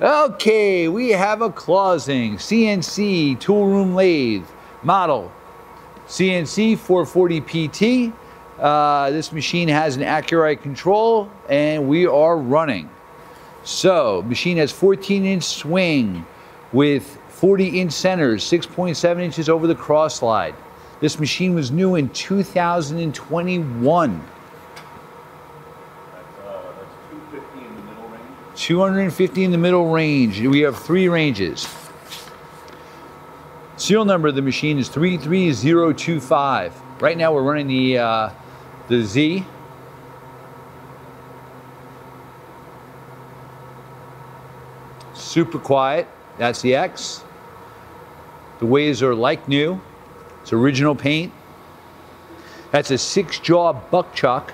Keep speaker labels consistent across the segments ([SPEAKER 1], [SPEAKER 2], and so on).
[SPEAKER 1] Okay, we have a closing CNC tool room lathe model Cnc 1440Pt. This machine has an accurate control and we are running. So, machine has 14-inch swing with 40-inch centers, 6.7 inches over the cross slide. This machine was new in 2021.
[SPEAKER 2] That's 250 in the middle range.
[SPEAKER 1] 250 in the middle range. We have 3 ranges. Serial number of the machine is 33025. Right now we're running the Z. Super quiet. That's the X. The ways are like new. It's original paint. That's a 6-jaw buck chuck.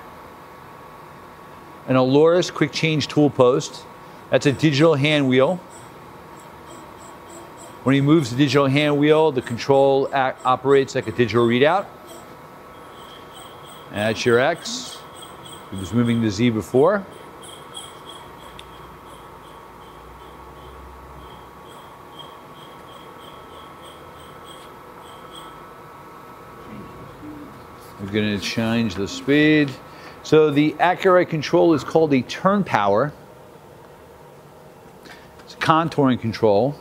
[SPEAKER 1] An Aloris quick change tool post. That's a digital hand wheel. When he moves the digital hand wheel, the control operates like a digital readout. And that's your X. He was moving the Z before. We're going to change the speed. So the accurate control is called a TURNPWR. It's a contouring control.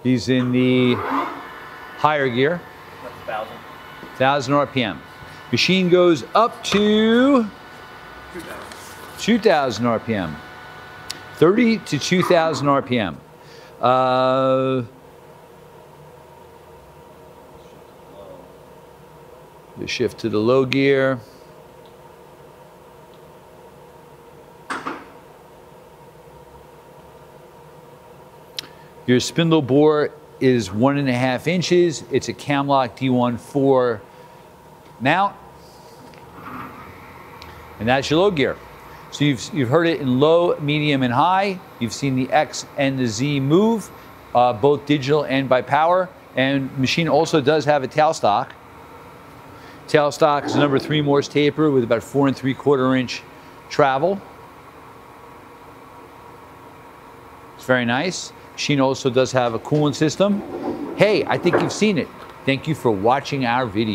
[SPEAKER 1] He's in the higher gear.
[SPEAKER 2] That's
[SPEAKER 1] 1,000 RPM. Machine goes up to 2,000 RPM. 30 to 2,000 RPM. The shift to the low gear. Your spindle bore is 1.5 inches. It's a Camlock D14 mount. And that's your low gear. So you've heard it in low, medium, and high. You've seen the X and the Z move, both digital and by power. And machine also does have a tailstock. Tailstock is a number 3 Morse taper with about 4 3/4 inch travel. It's very nice. Machine also does have a coolant system. Hey, I think you've seen it. Thank you for watching our video.